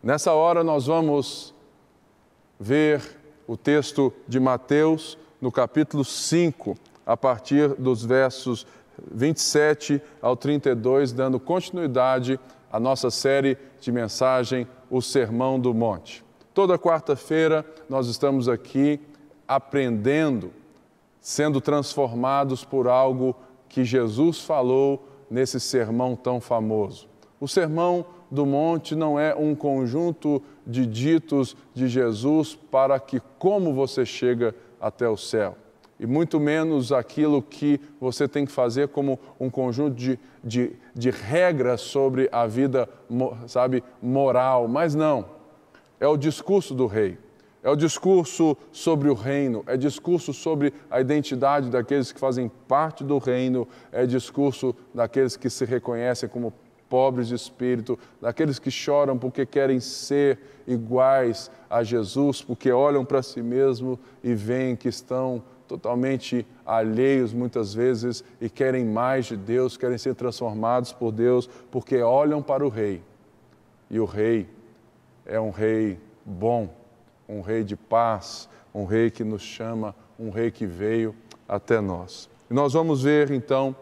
Nessa hora nós vamos ver o texto de Mateus, no capítulo 5, a partir dos versos 27 ao 32, dando continuidade à nossa série de mensagem, o Sermão do Monte. Toda quarta-feira nós estamos aqui aprendendo, sendo transformados por algo que Jesus falou nesse sermão tão famoso. O Sermão do Monte não é um conjunto de ditos de Jesus para que como você chega até o céu. E muito menos aquilo que você tem que fazer como um conjunto de regras sobre a vida, moral. Mas não, é o discurso do rei. É o discurso sobre o reino, é discurso sobre a identidade daqueles que fazem parte do reino, é discurso daqueles que se reconhecem como pobres de espírito, daqueles que choram porque querem ser iguais a Jesus, porque olham para si mesmos e veem que estão totalmente alheios muitas vezes e querem mais de Deus, querem ser transformados por Deus, porque olham para o rei. E o rei é um rei bom, um rei de paz, um rei que nos chama, um rei que veio até nós. E nós vamos ver então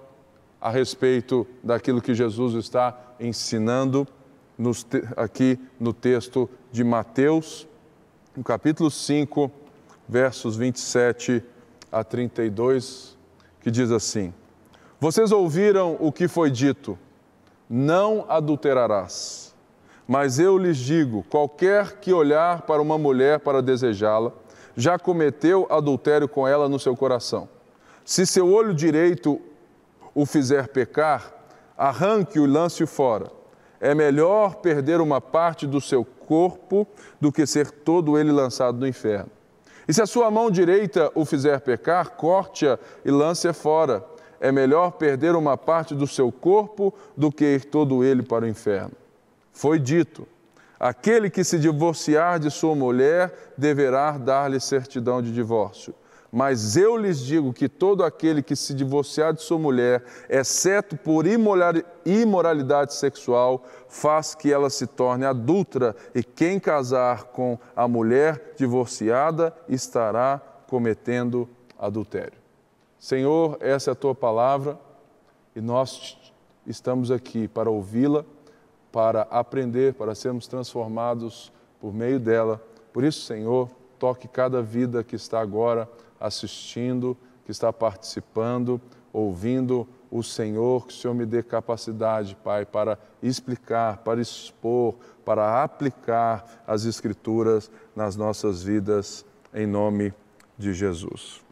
a respeito daquilo que Jesus está ensinando aqui no texto de Mateus, no capítulo 5, versos 27 a 32, que diz assim: Vocês ouviram o que foi dito, não adulterarás. Mas eu lhes digo, qualquer que olhar para uma mulher para desejá-la, já cometeu adultério com ela no seu coração. Se seu olho direito o fizer pecar, arranque-o e lance-o fora. É melhor perder uma parte do seu corpo do que ser todo ele lançado no inferno. E se a sua mão direita o fizer pecar, corte-a e lance-a fora. É melhor perder uma parte do seu corpo do que ir todo ele para o inferno. Foi dito, aquele que se divorciar de sua mulher deverá dar-lhe certidão de divórcio. Mas eu lhes digo que todo aquele que se divorciar de sua mulher, exceto por imoralidade sexual, faz que ela se torne adúltera, e quem casar com a mulher divorciada estará cometendo adultério. Senhor, essa é a tua palavra e nós estamos aqui para ouvi-la, para aprender, para sermos transformados por meio dela. Por isso, Senhor, toque cada vida que está agora assistindo, que está participando, ouvindo o Senhor, que o Senhor me dê capacidade, Pai, para explicar, para expor, para aplicar as Escrituras nas nossas vidas, em nome de Jesus.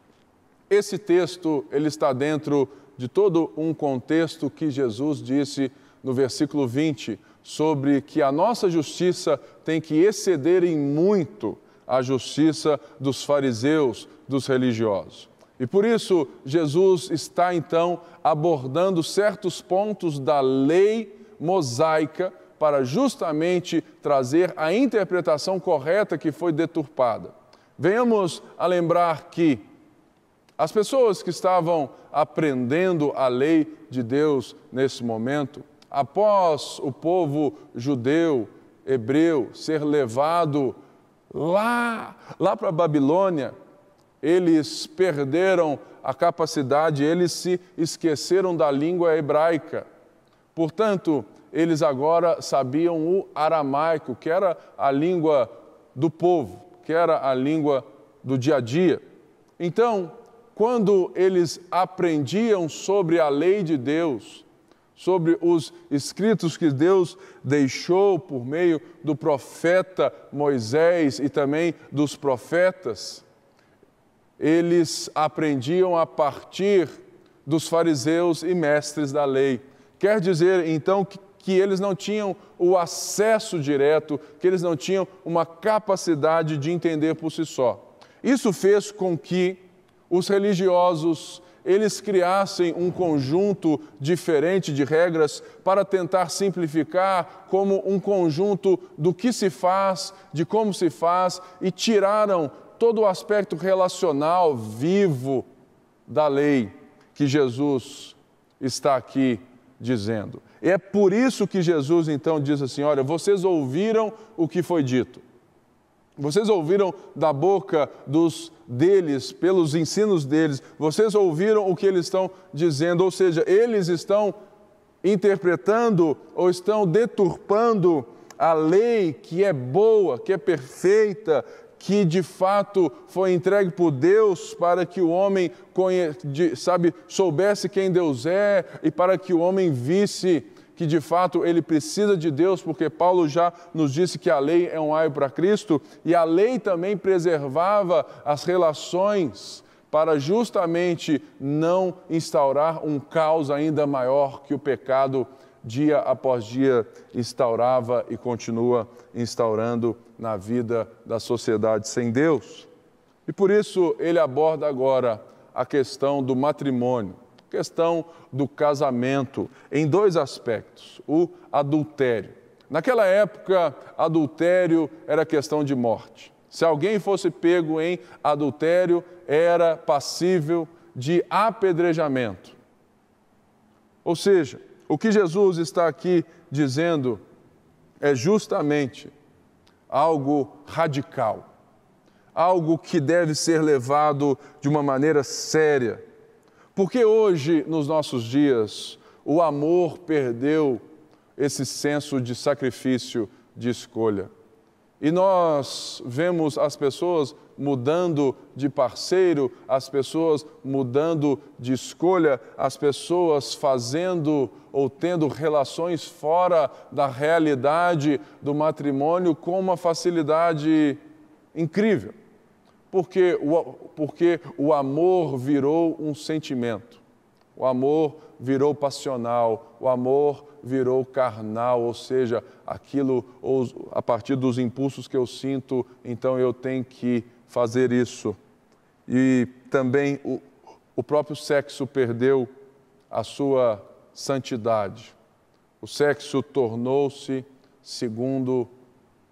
Esse texto, ele está dentro de todo um contexto que Jesus disse no versículo 20, sobre que a nossa justiça tem que exceder em muito a justiça dos fariseus, dos religiosos. E por isso, Jesus está então abordando certos pontos da lei mosaica para justamente trazer a interpretação correta que foi deturpada. Venhamos a lembrar que as pessoas que estavam aprendendo a lei de Deus nesse momento, após o povo judeu, hebreu, ser levado lá para a Babilônia, eles perderam a capacidade, eles se esqueceram da língua hebraica. Portanto, eles agora sabiam o aramaico, que era a língua do povo, que era a língua do dia a dia. Então, quando eles aprendiam sobre a lei de Deus, sobre os escritos que Deus deixou por meio do profeta Moisés e também dos profetas, eles aprendiam a partir dos fariseus e mestres da lei. Quer dizer, então, que eles não tinham o acesso direto, que eles não tinham uma capacidade de entender por si só. Isso fez com que os religiosos eles criassem um conjunto diferente de regras para tentar simplificar como um conjunto do que se faz, de como se faz, e tiraram todo o aspecto relacional, vivo da lei que Jesus está aqui dizendo. E é por isso que Jesus então diz assim, olha, vocês ouviram o que foi dito. Vocês ouviram da boca deles, pelos ensinos deles, vocês ouviram o que eles estão dizendo, ou seja, eles estão interpretando ou estão deturpando a lei que é boa, que é perfeita, que de fato foi entregue por Deus para que o homem soubesse quem Deus é e para que o homem visse que de fato ele precisa de Deus, porque Paulo já nos disse que a lei é um aio para Cristo, e a lei também preservava as relações para justamente não instaurar um caos ainda maior que o pecado dia após dia instaurava e continua instaurando na vida da sociedade sem Deus. E por isso ele aborda agora a questão do matrimônio, questão do casamento, em dois aspectos. O adultério. Naquela época, adultério era questão de morte. Se alguém fosse pego em adultério, era passível de apedrejamento. Ou seja, o que Jesus está aqui dizendo é justamente algo radical, algo que deve ser levado de uma maneira séria. Porque hoje, nos nossos dias, o amor perdeu esse senso de sacrifício, de escolha. E nós vemos as pessoas mudando de parceiro, as pessoas mudando de escolha, as pessoas fazendo ou tendo relações fora da realidade do matrimônio com uma facilidade incrível. Porque o amor virou um sentimento, o amor virou passional, o amor virou carnal, ou seja, aquilo, a partir dos impulsos que eu sinto, então eu tenho que fazer isso. E também o próprio sexo perdeu a sua santidade. O sexo tornou-se segundo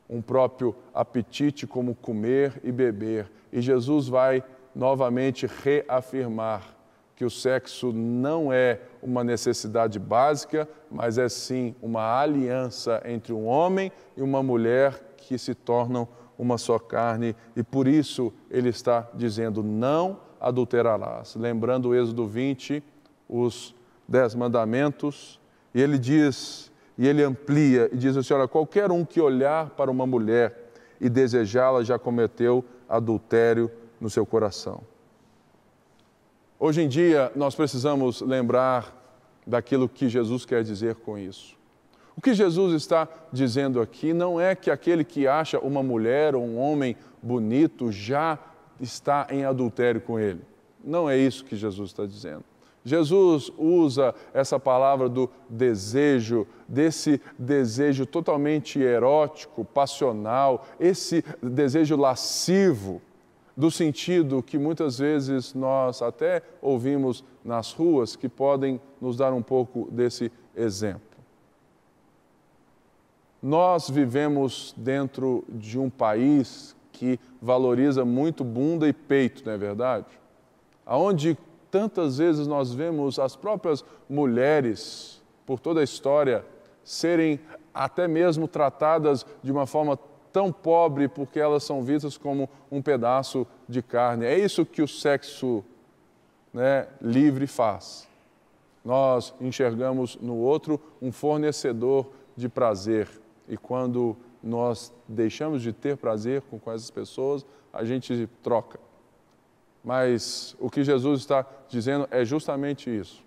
um próprio apetite, como comer e beber. E Jesus vai novamente reafirmar que o sexo não é uma necessidade básica, mas é sim uma aliança entre um homem e uma mulher que se tornam uma só carne. E por isso ele está dizendo, não adulterarás. Lembrando o Êxodo 20, os 10 mandamentos, e ele diz, e ele amplia, e diz assim, olha, qualquer um que olhar para uma mulher e desejá-la já cometeu adultério no seu coração. Hoje em dia, nós precisamos lembrar daquilo que Jesus quer dizer com isso. O que Jesus está dizendo aqui não é que aquele que acha uma mulher ou um homem bonito já está em adultério com ele. Não é isso que Jesus está dizendo. Jesus usa essa palavra do desejo, desse desejo totalmente erótico, passional, esse desejo lascivo, do sentido que muitas vezes nós até ouvimos nas ruas, que podem nos dar um pouco desse exemplo. Nós vivemos dentro de um país que valoriza muito bunda e peito, não é verdade? Onde tantas vezes nós vemos as próprias mulheres, por toda a história, serem até mesmo tratadas de uma forma tão pobre porque elas são vistas como um pedaço de carne. É isso que o sexo, livre faz. Nós enxergamos no outro um fornecedor de prazer. E quando nós deixamos de ter prazer com essas pessoas, a gente troca. Mas o que Jesus está dizendo é justamente isso.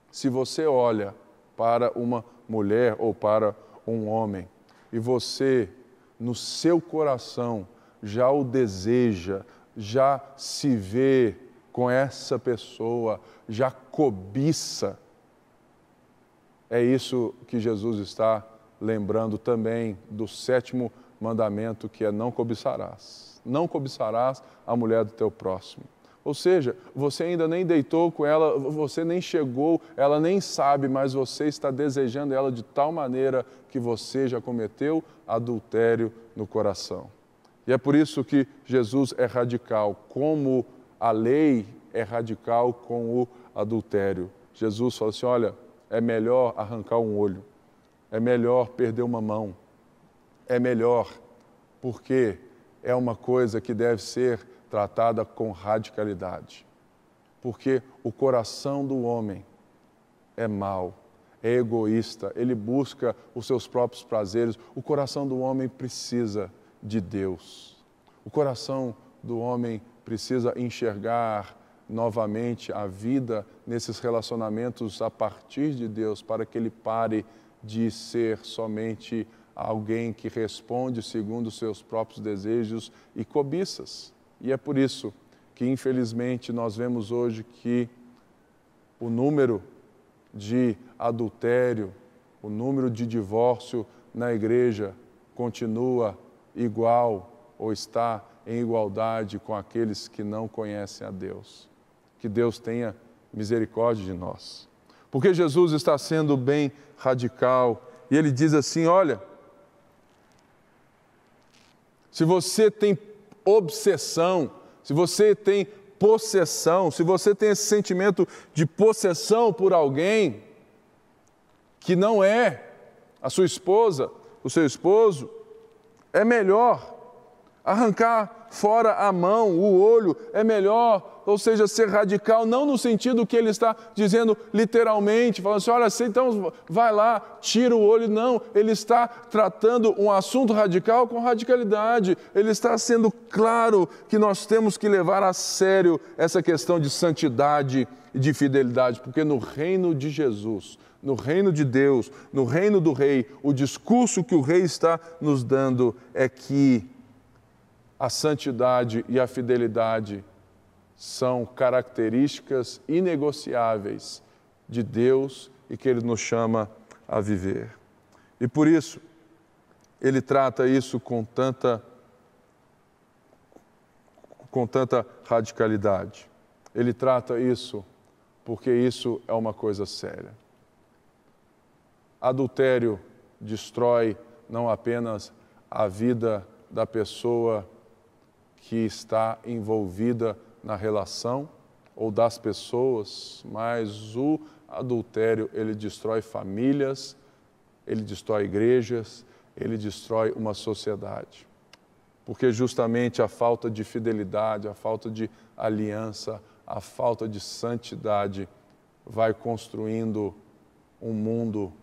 Se você olha para uma mulher ou para um homem e você, no seu coração, já o deseja, já se vê com essa pessoa, já cobiça, é isso que Jesus está lembrando também do 7º mandamento, que é não cobiçarás. Não cobiçarás a mulher do teu próximo. Ou seja, você ainda nem deitou com ela, você nem chegou, ela nem sabe, mas você está desejando ela de tal maneira que você já cometeu adultério no coração. E é por isso que Jesus é radical, como a lei é radical com o adultério. Jesus fala assim, olha, é melhor arrancar um olho, é melhor perder uma mão, é melhor, porque é uma coisa que deve ser tratada com radicalidade. Porque o coração do homem é mau, é egoísta, ele busca os seus próprios prazeres. O coração do homem precisa de Deus. O coração do homem precisa enxergar novamente a vida nesses relacionamentos a partir de Deus, para que ele pare de ser somente alguém que responde segundo os seus próprios desejos e cobiças. E é por isso que, infelizmente, nós vemos hoje que o número de adultério, o número de divórcio na igreja continua igual ou está em igualdade com aqueles que não conhecem a Deus. Que Deus tenha misericórdia de nós. Porque Jesus está sendo bem radical e ele diz assim: olha, se você tem obsessão, se você tem possessão, se você tem esse sentimento de possessão por alguém que não é a sua esposa, o seu esposo, é melhor arrancar fora a mão, o olho, é melhor, ou seja, ser radical, não no sentido que ele está dizendo literalmente, falando assim, olha, então vai lá, tira o olho, não, ele está tratando um assunto radical com radicalidade, ele está sendo claro que nós temos que levar a sério essa questão de santidade e de fidelidade, porque no reino de Jesus, no reino de Deus, no reino do Rei, o discurso que o Rei está nos dando é que a santidade e a fidelidade são características inegociáveis de Deus e que Ele nos chama a viver. E por isso, Ele trata isso com tanta radicalidade. Ele trata isso porque isso é uma coisa séria. Adultério destrói não apenas a vida da pessoa que está envolvida na relação ou das pessoas, mas o adultério, ele destrói famílias, ele destrói igrejas, ele destrói uma sociedade. Porque justamente a falta de fidelidade, a falta de aliança, a falta de santidade vai construindo um mundo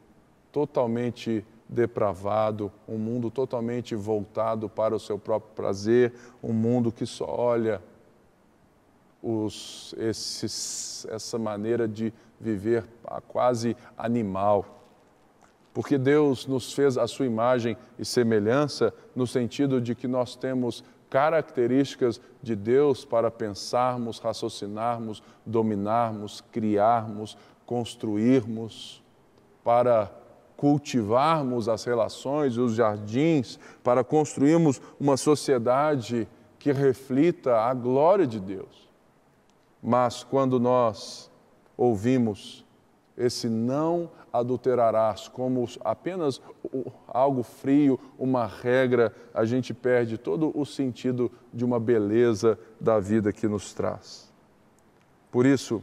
totalmente depravado, um mundo totalmente voltado para o seu próprio prazer, um mundo que só olha essa maneira de viver quase animal. Porque Deus nos fez a sua imagem e semelhança no sentido de que nós temos características de Deus para pensarmos, raciocinarmos, dominarmos, criarmos, construirmos, para cultivarmos as relações, os jardins, para construirmos uma sociedade que reflita a glória de Deus. Mas quando nós ouvimos esse não adulterarás como apenas algo frio, uma regra, a gente perde todo o sentido de uma beleza da vida que nos traz. Por isso,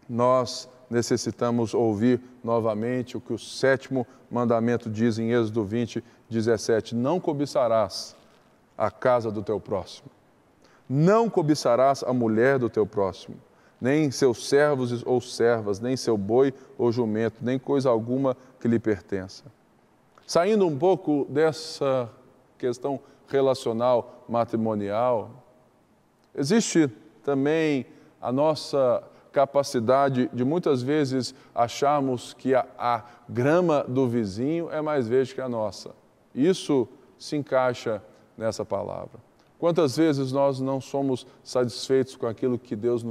nós necessitamos ouvir novamente o que o 7º mandamento diz em Êxodo 20, 17. Não cobiçarás a casa do teu próximo. Não cobiçarás a mulher do teu próximo, nem seus servos ou servas, nem seu boi ou jumento, nem coisa alguma que lhe pertença. Saindo um pouco dessa questão relacional matrimonial, existe também a nossa capacidade de muitas vezes acharmos que a grama do vizinho é mais verde que a nossa. Isso se encaixa nessa palavra. Quantas vezes nós não somos satisfeitos com aquilo que Deus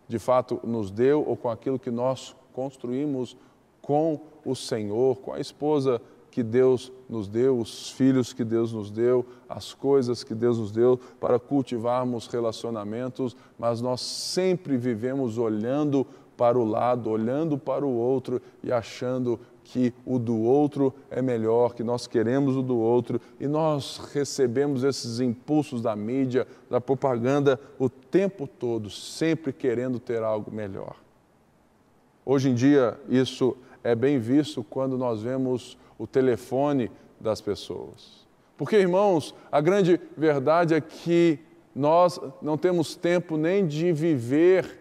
de fato nos deu ou com aquilo que nós construímos com o Senhor, com a esposa que Deus nos deu, os filhos que Deus nos deu, as coisas que Deus nos deu para cultivarmos relacionamentos, mas nós sempre vivemos olhando para o lado, olhando para o outro e achando que o do outro é melhor, que nós queremos o do outro, e nós recebemos esses impulsos da mídia, da propaganda o tempo todo, sempre querendo ter algo melhor. Hoje em dia isso é bem visto quando nós vemos o telefone das pessoas. Porque, irmãos, a grande verdade é que nós não temos tempo nem de viver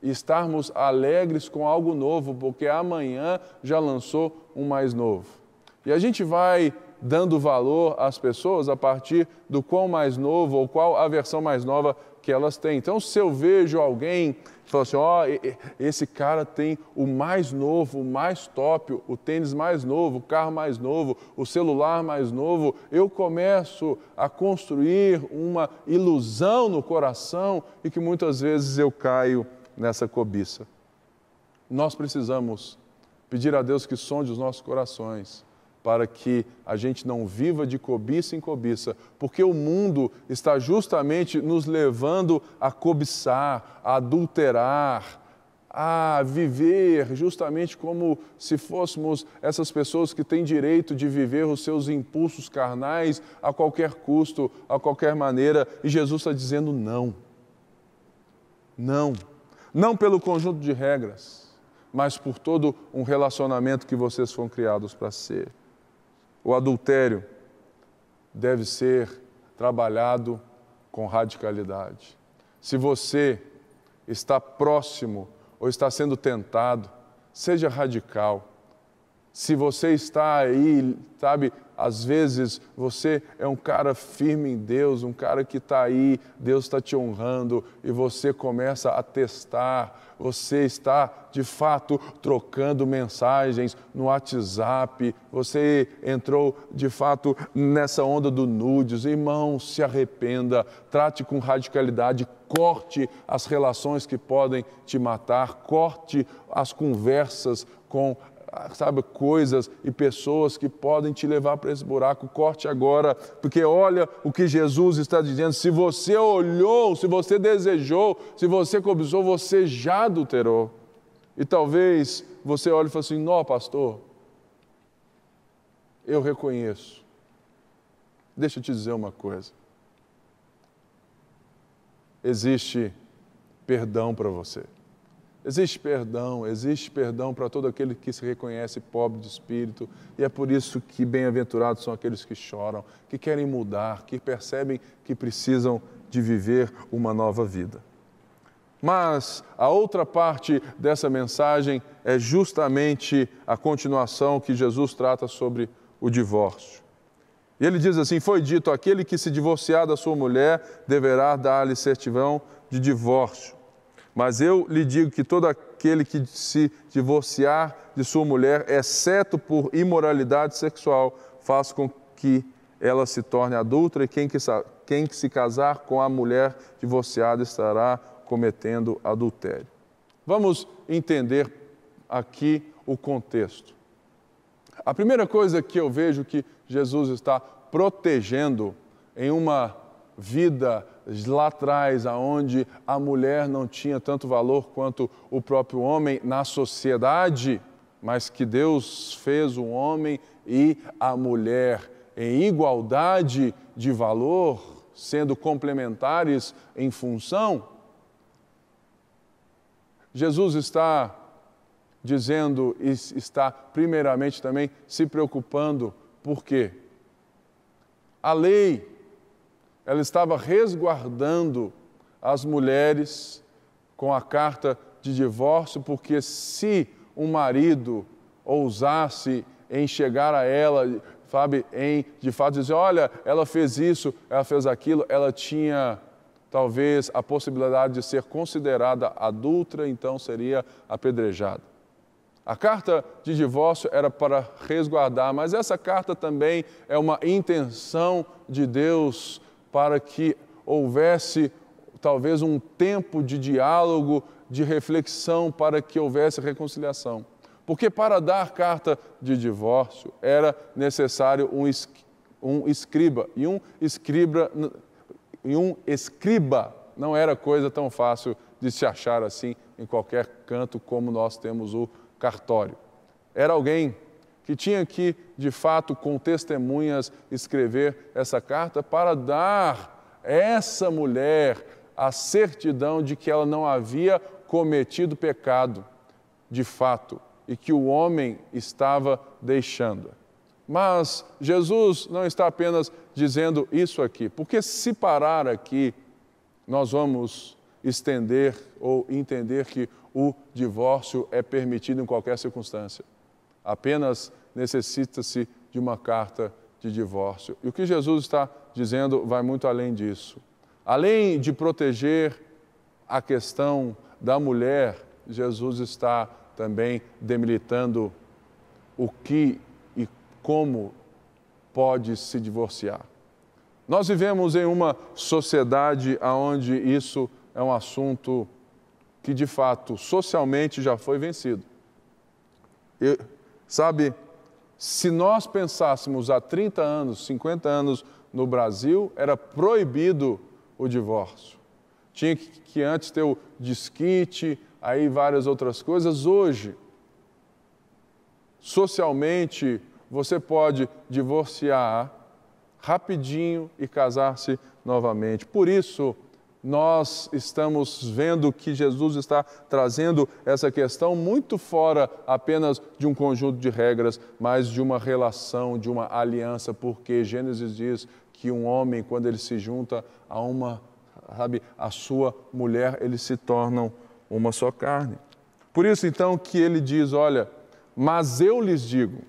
e estarmos alegres com algo novo, porque amanhã já lançou um mais novo. E a gente vai dando valor às pessoas a partir do qual mais novo ou qual a versão mais nova que elas têm. Então, se eu vejo alguém que fala assim, esse cara tem o mais novo, o mais top, o tênis mais novo, o carro mais novo, o celular mais novo, eu começo a construir uma ilusão no coração e que muitas vezes eu caio nessa cobiça. Nós precisamos pedir a Deus que sonde os nossos corações, para que a gente não viva de cobiça em cobiça, porque o mundo está justamente nos levando a cobiçar, a adulterar, a viver justamente como se fôssemos essas pessoas que têm direito de viver os seus impulsos carnais a qualquer custo, a qualquer maneira, e Jesus está dizendo não. Não. Não pelo conjunto de regras, mas por todo um relacionamento que vocês foram criados para ser. O adultério deve ser trabalhado com radicalidade. Se você está próximo ou está sendo tentado, seja radical. Se você está aí, sabe, às vezes você é um cara firme em Deus, um cara que está aí, Deus está te honrando e você começa a testar, você está de fato trocando mensagens no WhatsApp, você entrou de fato nessa onda do nudes. Irmão, se arrependa, trate com radicalidade, corte as relações que podem te matar, corte as conversas com coisas e pessoas que podem te levar para esse buraco. Corte agora, porque olha o que Jesus está dizendo. Se você olhou, se você desejou, se você cobiçou, você já adulterou. E talvez você olhe e fale assim, não, pastor, eu reconheço. Deixa eu te dizer uma coisa. Existe perdão para você. Existe perdão para todo aquele que se reconhece pobre de espírito, e é por isso que bem-aventurados são aqueles que choram, que querem mudar, que percebem que precisam de viver uma nova vida. Mas a outra parte dessa mensagem é justamente a continuação que Jesus trata sobre o divórcio. E ele diz assim, foi dito, aquele que se divorciar da sua mulher deverá dar-lhe certidão de divórcio. Mas eu lhe digo que todo aquele que se divorciar de sua mulher, exceto por imoralidade sexual, faz com que ela se torne adúltera, e quem se casar com a mulher divorciada estará cometendo adultério. Vamos entender aqui o contexto. A primeira coisa que eu vejo que Jesus está protegendo em uma vida lá atrás, onde a mulher não tinha tanto valor quanto o próprio homem na sociedade, mas que Deus fez o homem e a mulher em igualdade de valor, sendo complementares em função. Jesus está dizendo e está primeiramente também se preocupando, por quê? A lei, ela estava resguardando as mulheres com a carta de divórcio, porque se um marido ousasse em chegar a ela, sabe, em de fato dizer, olha, ela fez isso, ela fez aquilo, ela tinha talvez a possibilidade de ser considerada adúltera, então seria apedrejada. A carta de divórcio era para resguardar, mas essa carta também é uma intenção de Deus para que houvesse talvez um tempo de diálogo, de reflexão, para que houvesse reconciliação. Porque para dar carta de divórcio era necessário um escriba, e um escriba não era coisa tão fácil de se achar assim em qualquer canto como nós temos o cartório. Era alguém que tinha que, de fato, com testemunhas, escrever essa carta para dar a essa mulher a certidão de que ela não havia cometido pecado, de fato. e que o homem estava deixando. Mas Jesus não está apenas dizendo isso aqui, porque se parar aqui, nós vamos estender ou entender que o divórcio é permitido em qualquer circunstância. Apenas necessita-se de uma carta de divórcio. E o que Jesus está dizendo vai muito além disso. Além de proteger a questão da mulher, Jesus está também demilitando o que e como pode se divorciar. Nós vivemos em uma sociedade onde isso é um assunto que, de fato, socialmente já foi vencido. E, sabe, se nós pensássemos há 30 anos, 50 anos no Brasil, era proibido o divórcio. Tinha que antes ter o desquite, aí várias outras coisas. Hoje, socialmente, você pode divorciar rapidinho e casar-se novamente. Por isso, nós estamos vendo que Jesus está trazendo essa questão muito fora apenas de um conjunto de regras, mas de uma relação, de uma aliança, porque Gênesis diz que um homem, quando ele se junta a sua mulher, eles se tornam uma só carne. Por isso, então, que ele diz, olha, mas eu lhes digo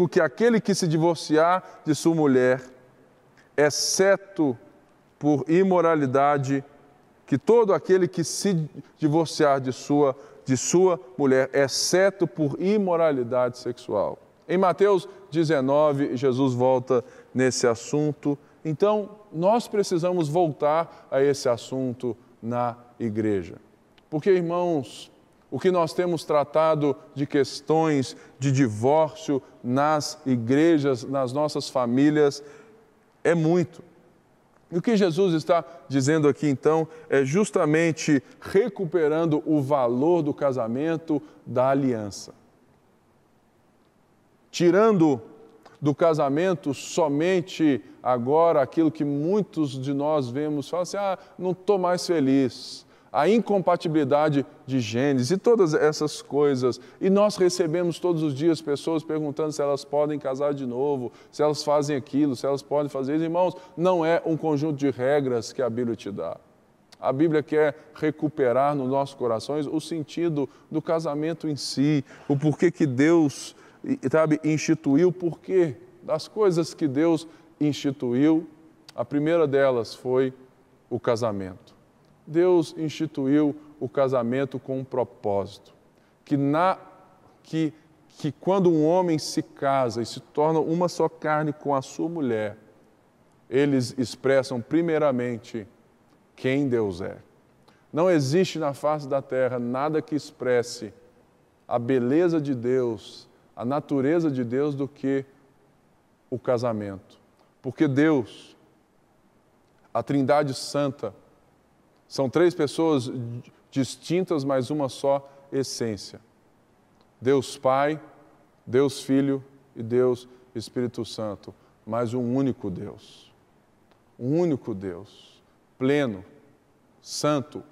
que aquele que se divorciar de sua mulher, exceto por imoralidade, que todo aquele que se divorciar de sua mulher, exceto por imoralidade sexual. Em Mateus 19, Jesus volta nesse assunto. Então, nós precisamos voltar a esse assunto na igreja. Porque, irmãos, o que nós temos tratado de questões de divórcio nas igrejas, nas nossas famílias, é muito. E o que Jesus está dizendo aqui, então, é justamente recuperando o valor do casamento, da aliança. Tirando do casamento somente agora aquilo que muitos de nós vemos, falam assim, não estou mais feliz. A incompatibilidade de genes e todas essas coisas. E nós recebemos todos os dias pessoas perguntando se elas podem casar de novo, se elas fazem aquilo, se elas podem fazer isso. Irmãos, não é um conjunto de regras que a Bíblia te dá. A Bíblia quer recuperar nos nossos corações o sentido do casamento em si, o porquê que Deus, instituiu, o porquê das coisas que Deus instituiu. A primeira delas foi o casamento. Deus instituiu o casamento com um propósito, que quando um homem se casa e se torna uma só carne com a sua mulher, eles expressam primeiramente quem Deus é. Não existe na face da terra nada que expresse a beleza de Deus, a natureza de Deus do que o casamento. Porque Deus, a Trindade Santa, são três pessoas distintas, mas uma só essência. Deus Pai, Deus Filho e Deus Espírito Santo, mas um único Deus. Um único Deus, pleno, santo,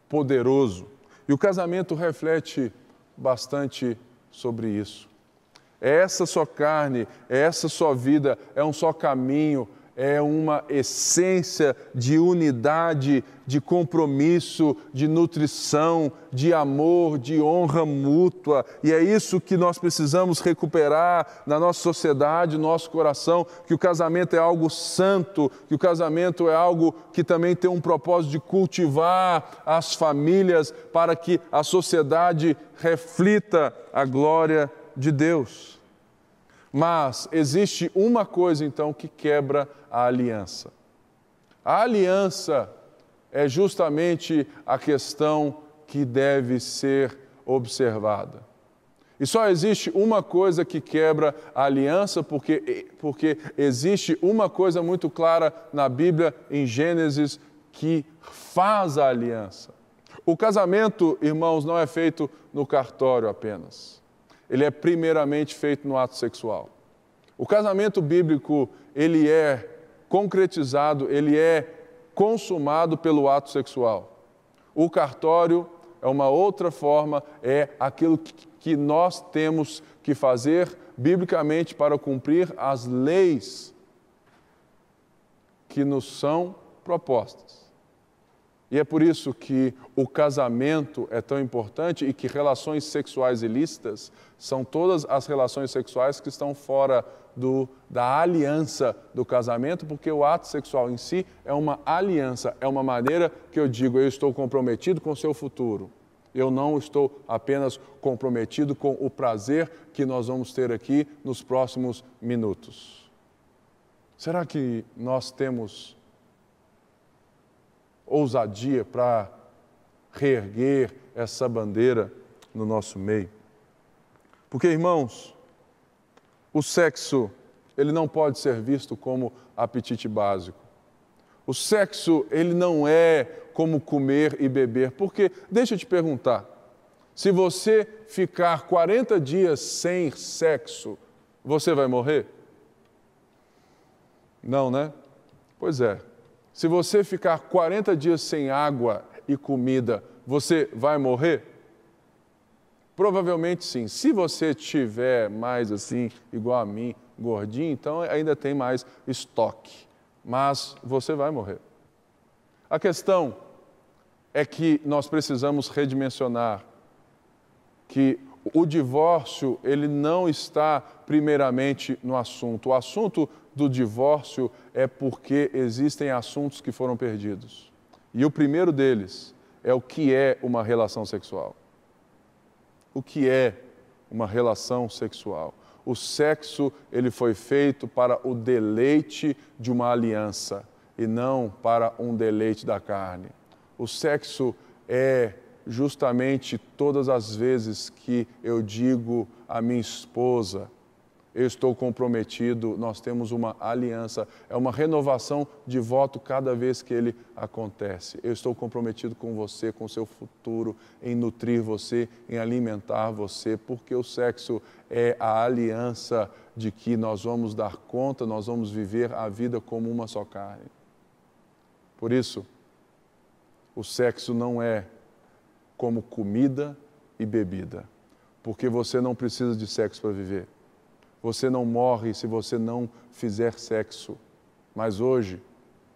poderoso. E o casamento reflete bastante sobre isso. É essa só carne, é essa só vida, é um só caminho, é uma essência de unidade, de compromisso, de nutrição, de amor, de honra mútua. E é isso que nós precisamos recuperar na nossa sociedade, no nosso coração, que o casamento é algo santo, que o casamento é algo que também tem um propósito de cultivar as famílias para que a sociedade reflita a glória de Deus. Mas existe uma coisa, então, que quebra a aliança. A aliança é justamente a questão que deve ser observada. E só existe uma coisa que quebra a aliança, porque existe uma coisa muito clara na Bíblia, em Gênesis, que faz a aliança. O casamento, irmãos, não é feito no cartório apenas. Ele é primeiramente feito no ato sexual. O casamento bíblico, ele é concretizado, ele é consumado pelo ato sexual. O cartório é uma outra forma, é aquilo que nós temos que fazer biblicamente para cumprir as leis que nos são propostas. E é por isso que o casamento é tão importante e que relações sexuais ilícitas são todas as relações sexuais que estão fora da aliança do casamento, porque o ato sexual em si é uma aliança, é uma maneira que eu digo, eu estou comprometido com o seu futuro. Eu não estou apenas comprometido com o prazer que nós vamos ter aqui nos próximos minutos. Será que nós temos ousadia para reerguer essa bandeira no nosso meio? Porque, irmãos, o sexo, ele não pode ser visto como apetite básico. O sexo, ele não é como comer e beber. Porque, deixa eu te perguntar, se você ficar 40 dias sem sexo, você vai morrer? Não, né? Pois é. Se você ficar 40 dias sem água e comida, você vai morrer? Provavelmente sim. Se você tiver mais assim, igual a mim, gordinho, então ainda tem mais estoque. Mas você vai morrer. A questão é que nós precisamos redimensionar que o divórcio, ele não está primeiramente no assunto. O assunto do divórcio é porque existem assuntos que foram perdidos. E o primeiro deles é o que é uma relação sexual. O que é uma relação sexual? O sexo, ele foi feito para o deleite de uma aliança e não para um deleite da carne. O sexo é justamente todas as vezes que eu digo à minha esposa, eu estou comprometido, nós temos uma aliança, é uma renovação de voto cada vez que ele acontece. Eu estou comprometido com você, com o seu futuro, em nutrir você, em alimentar você, porque o sexo é a aliança de que nós vamos dar conta, nós vamos viver a vida como uma só carne. Por isso, o sexo não é como comida e bebida, porque você não precisa de sexo para viver. Você não morre se você não fizer sexo. Mas hoje,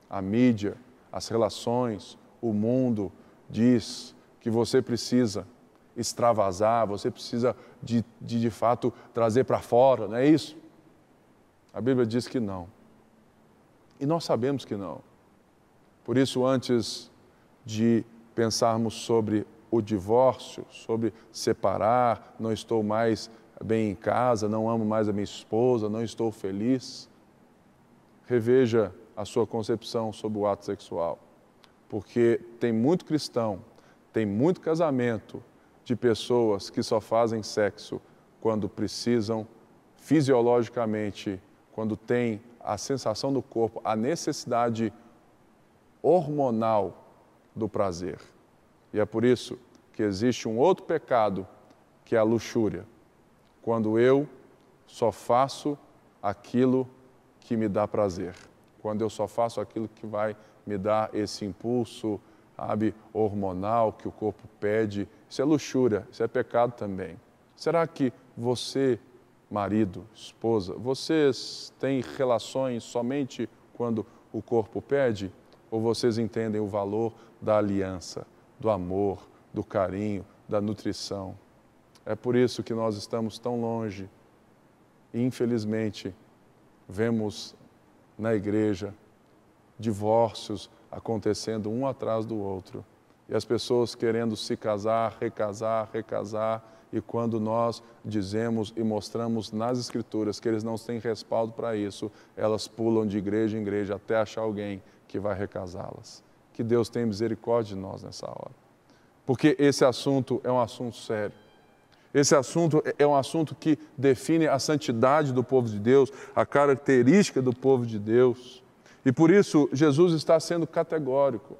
a mídia, as relações, o mundo diz que você precisa extravasar, você precisa de fato trazer para fora, não é isso? A Bíblia diz que não. E nós sabemos que não. Por isso, antes de pensarmos sobre o divórcio, sobre separar, não estou mais bem em casa, não amo mais a minha esposa, não estou feliz, reveja a sua concepção sobre o ato sexual. Porque tem muito cristão, tem muito casamento de pessoas que só fazem sexo quando precisam fisiologicamente, quando tem a sensação do corpo, a necessidade hormonal do prazer. E é por isso que existe um outro pecado, que é a luxúria. Quando eu só faço aquilo que me dá prazer. Quando eu só faço aquilo que vai me dar esse impulso, sabe, hormonal que o corpo pede. Isso é luxúria, isso é pecado também. Será que você, marido, esposa, vocês têm relações somente quando o corpo pede? Ou vocês entendem o valor da aliança, do amor, do carinho, da nutrição? É por isso que nós estamos tão longe. E, infelizmente, vemos na igreja divórcios acontecendo um atrás do outro. E as pessoas querendo se casar, recasar. E quando nós dizemos e mostramos nas Escrituras que eles não têm respaldo para isso, elas pulam de igreja em igreja até achar alguém que vai recasá-las. Que Deus tenha misericórdia de nós nessa hora. Porque esse assunto é um assunto sério. Esse assunto é um assunto que define a santidade do povo de Deus, a característica do povo de Deus. E por isso, Jesus está sendo categórico.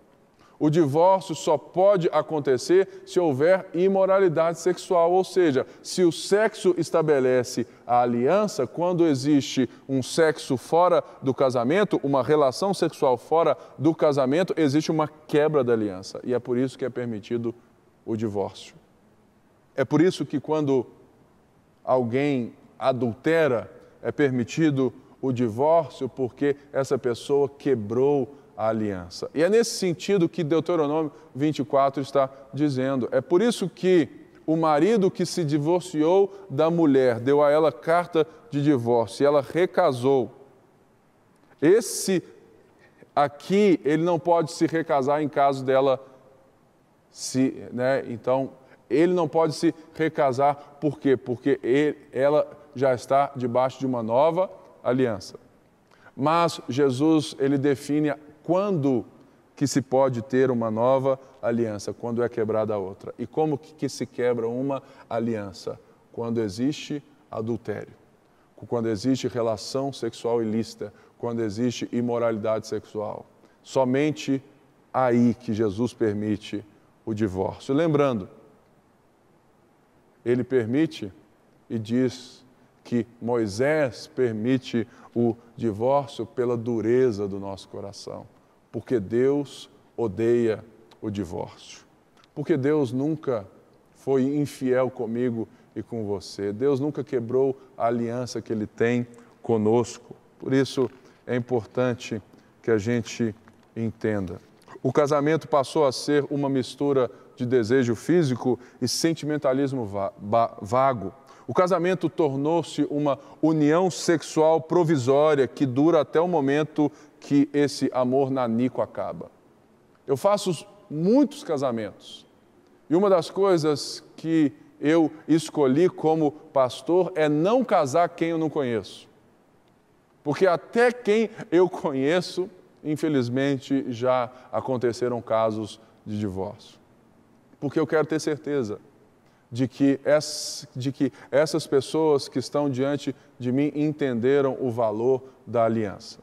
O divórcio só pode acontecer se houver imoralidade sexual, ou seja, se o sexo estabelece a aliança, quando existe um sexo fora do casamento, uma relação sexual fora do casamento, existe uma quebra da aliança. E é por isso que é permitido o divórcio. É por isso que quando alguém adultera, é permitido o divórcio, porque essa pessoa quebrou a aliança. E é nesse sentido que Deuteronômio 24 está dizendo. É por isso que o marido que se divorciou da mulher, deu a ela carta de divórcio e ela recasou. Esse aqui, ele não pode se recasar em caso dela então, ele não pode se recasar, por quê? Porque ela já está debaixo de uma nova aliança. Mas Jesus, ele define quando que se pode ter uma nova aliança, quando é quebrada a outra. E como que se quebra uma aliança? Quando existe adultério, quando existe relação sexual ilícita, quando existe imoralidade sexual. Somente aí que Jesus permite o divórcio. Lembrando, ele permite e diz que Moisés permite o divórcio pela dureza do nosso coração, porque Deus odeia o divórcio, porque Deus nunca foi infiel comigo e com você, Deus nunca quebrou a aliança que Ele tem conosco. Por isso é importante que a gente entenda. O casamento passou a ser uma mistura de desejo físico e sentimentalismo vago. O casamento tornou-se uma união sexual provisória que dura até o momento que esse amor nanico acaba. Eu faço muitos casamentos e uma das coisas que eu escolhi como pastor é não casar quem eu não conheço. Porque até quem eu conheço, infelizmente, já aconteceram casos de divórcio. Porque eu quero ter certeza de que essas pessoas que estão diante de mim entenderam o valor da aliança.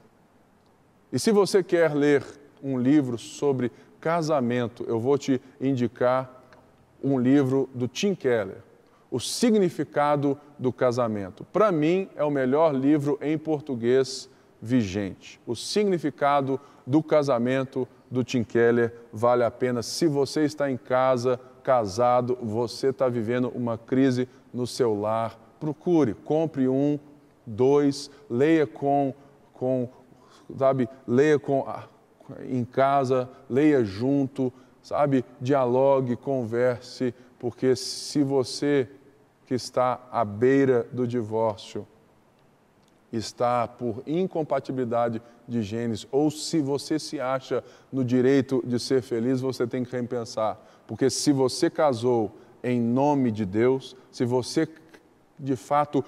E se você quer ler um livro sobre casamento, eu vou te indicar um livro do Tim Keller, O Significado do Casamento. Para mim, é o melhor livro em português vigente. O Significado do Casamento, do Tim Keller, vale a pena. Se você está em casa, casado, você está vivendo uma crise no seu lar, procure, compre 1, 2, leia em casa, leia junto, dialogue, converse, porque se você que está à beira do divórcio está por incompatibilidade de genes, ou se você se acha no direito de ser feliz, você tem que repensar. Porque se você casou em nome de Deus, se você de fato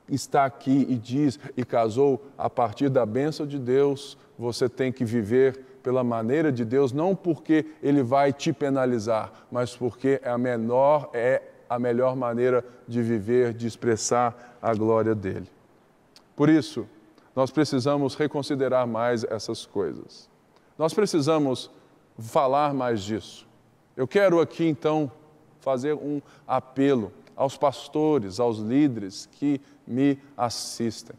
está aqui e diz e casou a partir da bênção de Deus, você tem que viver pela maneira de Deus, não porque Ele vai te penalizar, mas porque é a melhor maneira de viver, de expressar a glória dEle. Por isso, nós precisamos reconsiderar mais essas coisas. Nós precisamos falar mais disso. Eu quero aqui, então, fazer um apelo aos pastores, aos líderes que me assistem.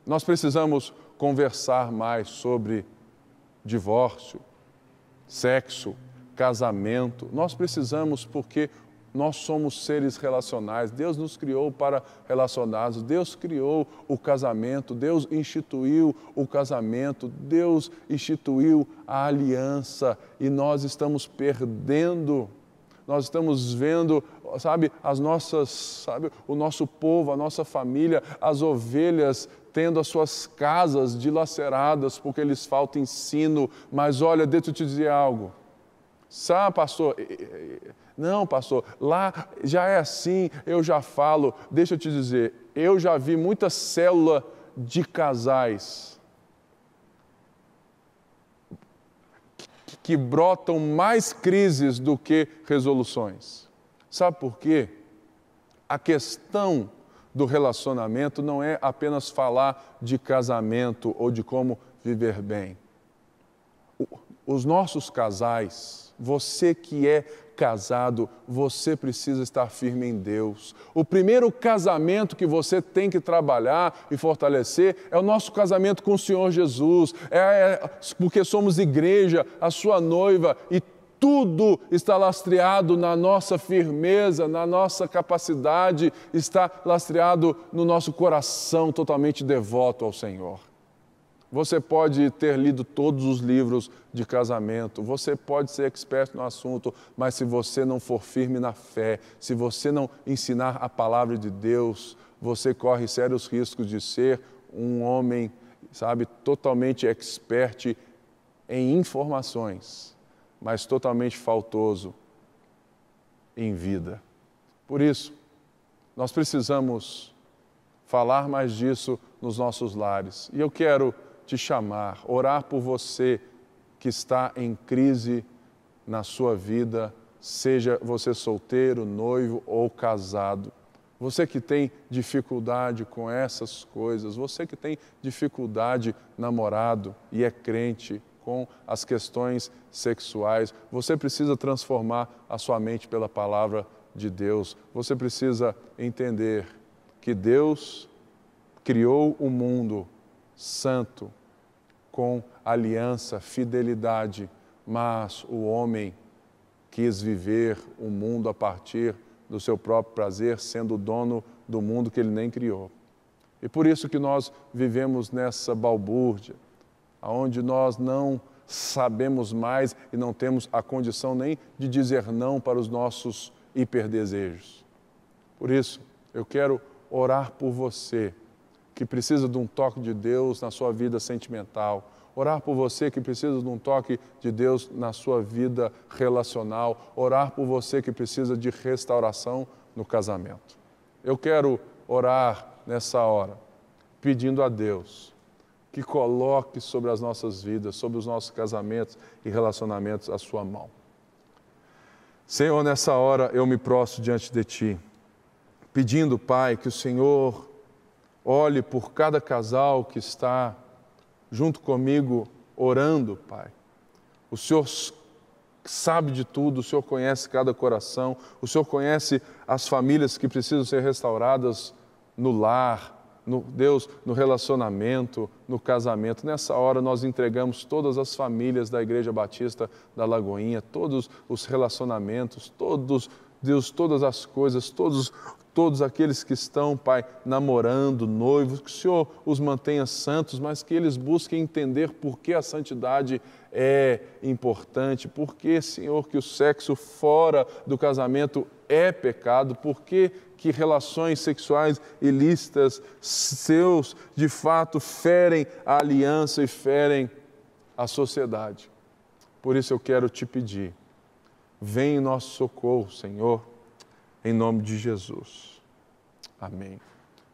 Nós precisamos conversar mais sobre divórcio, sexo, casamento. Nós precisamos porque nós somos seres relacionais. Deus nos criou para relacionados. Deus criou o casamento. Deus instituiu o casamento. Deus instituiu a aliança. E nós estamos perdendo. Nós estamos vendo, o nosso povo, a nossa família, as ovelhas tendo as suas casas dilaceradas porque lhes falta ensino. Mas olha, deixa eu te dizer algo. Sabe, pastor? Não, pastor, lá já é assim, eu já falo. Deixa eu te dizer, eu já vi muita célula de casais que brotam mais crises do que resoluções. Sabe por quê? A questão do relacionamento não é apenas falar de casamento ou de como viver bem. Os nossos casais, você que é casado, você precisa estar firme em Deus. O primeiro casamento que você tem que trabalhar e fortalecer é o nosso casamento com o Senhor Jesus. Porque somos igreja, a sua noiva, e tudo está lastreado na nossa firmeza, na nossa capacidade, está lastreado no nosso coração totalmente devoto ao Senhor. Você pode ter lido todos os livros de casamento, você pode ser expert no assunto, mas se você não for firme na fé, se você não ensinar a palavra de Deus, você corre sérios riscos de ser um homem, totalmente expert em informações, mas totalmente faltoso em vida. Por isso, nós precisamos falar mais disso nos nossos lares. E eu quero te chamar, orar por você que está em crise na sua vida, seja você solteiro, noivo ou casado. Você que tem dificuldade com essas coisas, você que tem dificuldade namorado e é crente com as questões sexuais, você precisa transformar a sua mente pela palavra de Deus. Você precisa entender que Deus criou o mundo santo, com aliança, fidelidade, mas o homem quis viver o mundo a partir do seu próprio prazer, sendo o dono do mundo que ele nem criou. E por isso que nós vivemos nessa balbúrdia, onde nós não sabemos mais e não temos a condição nem de dizer não para os nossos hiperdesejos. Por isso, eu quero orar por você, que precisa de um toque de Deus na sua vida sentimental, orar por você que precisa de um toque de Deus na sua vida relacional, orar por você que precisa de restauração no casamento. Eu quero orar nessa hora, pedindo a Deus que coloque sobre as nossas vidas, sobre os nossos casamentos e relacionamentos a sua mão. Senhor, nessa hora eu me prostro diante de Ti, pedindo, Pai, que o Senhor olhe por cada casal que está junto comigo orando, Pai. O Senhor sabe de tudo, o Senhor conhece cada coração, o Senhor conhece as famílias que precisam ser restauradas no lar, no relacionamento, no casamento. Nessa hora nós entregamos todas as famílias da Igreja Batista da Lagoinha, todos os relacionamentos, Deus, todas as coisas, todos aqueles que estão, Pai, namorando, noivos, que o Senhor os mantenha santos, mas que eles busquem entender por que a santidade é importante, por que, Senhor, que o sexo fora do casamento é pecado, por que relações sexuais ilícitas seus, de fato, ferem a aliança e ferem a sociedade. Por isso eu quero te pedir, vem em nosso socorro, Senhor, em nome de Jesus. Amém.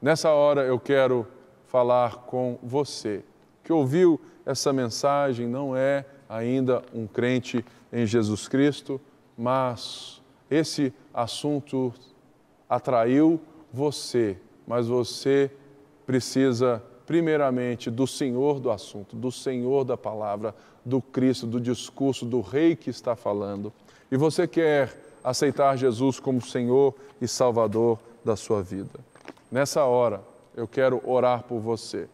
Nessa hora eu quero falar com você que ouviu essa mensagem, não é ainda um crente em Jesus Cristo, mas esse assunto atraiu você, mas você precisa primeiramente do Senhor do assunto, do Senhor da palavra, do Cristo, do discurso, do Rei que está falando. E você quer aceitar Jesus como Senhor e Salvador da sua vida. Nessa hora, eu quero orar por você.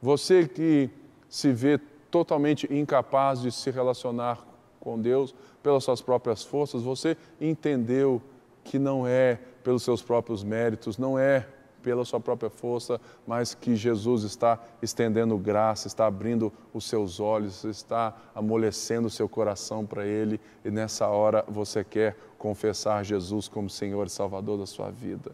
Você que se vê totalmente incapaz de se relacionar com Deus pelas suas próprias forças, você entendeu que não é pelos seus próprios méritos, não é pela sua própria força, mas que Jesus está estendendo graça, está abrindo os seus olhos, está amolecendo o seu coração para Ele, e nessa hora você quer confessar Jesus como Senhor e Salvador da sua vida.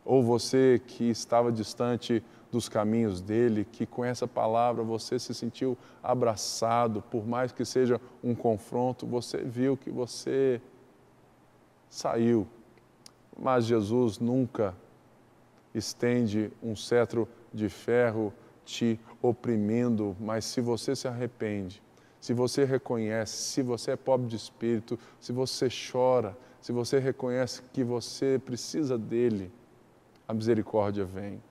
Ou você que estava distante dos caminhos dele, que com essa palavra você se sentiu abraçado, por mais que seja um confronto, você viu que você saiu, mas Jesus nunca estende um cetro de ferro te oprimindo, mas se você se arrepende, se você reconhece, se você é pobre de espírito, se você chora, se você reconhece que você precisa dele, a misericórdia vem.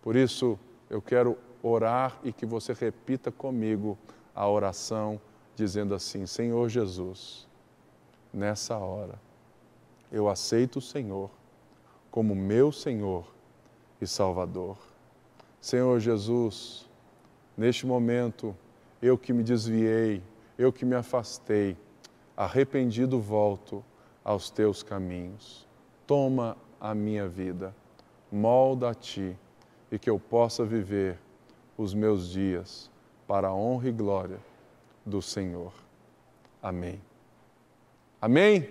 Por isso, eu quero orar e que você repita comigo a oração, dizendo assim: Senhor Jesus, nessa hora, eu aceito o Senhor como meu Senhor e Salvador. Senhor Jesus, neste momento, eu que me desviei, eu que me afastei, arrependido volto aos teus caminhos. Toma a minha vida, molda a ti, e que eu possa viver os meus dias para a honra e glória do Senhor. Amém. Amém?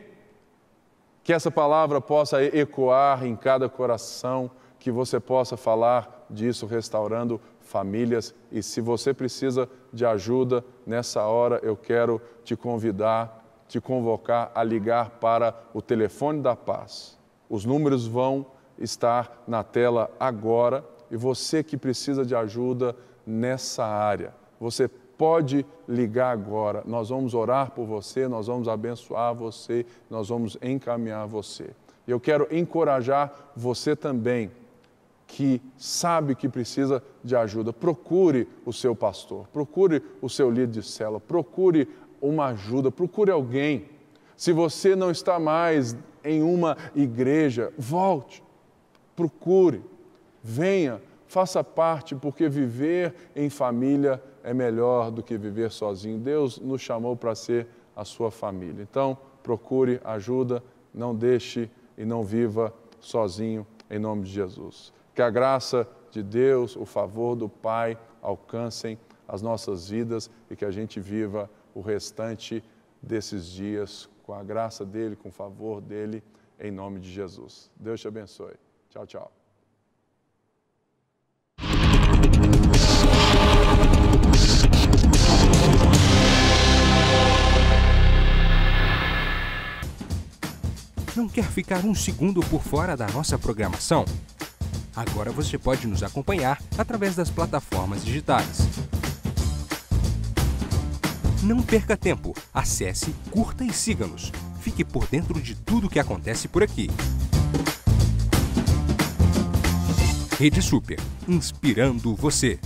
Que essa palavra possa ecoar em cada coração, que você possa falar disso restaurando famílias. E se você precisa de ajuda nessa hora, eu quero te convidar, te convocar a ligar para o telefone da paz. Os números vão estar na tela agora e você que precisa de ajuda nessa área, você pode ligar agora. Nós vamos orar por você, nós vamos abençoar você, nós vamos encaminhar você. E eu quero encorajar você também, que sabe que precisa de ajuda. Procure o seu pastor, procure o seu líder de célula, procure uma ajuda, procure alguém. Se você não está mais em uma igreja, volte, procure, venha, faça parte, porque viver em família é melhor do que viver sozinho. Deus nos chamou para ser a sua família. Então, procure ajuda, não deixe e não viva sozinho, em nome de Jesus. Que a graça de Deus, o favor do Pai alcancem as nossas vidas e que a gente viva o restante desses dias com a graça dEle, com o favor dEle, em nome de Jesus. Deus te abençoe. Tchau, tchau. Não quer ficar um segundo por fora da nossa programação? Agora você pode nos acompanhar através das plataformas digitais. Não perca tempo, acesse, curta e siga-nos. Fique por dentro de tudo o que acontece por aqui. Rede Super, inspirando você.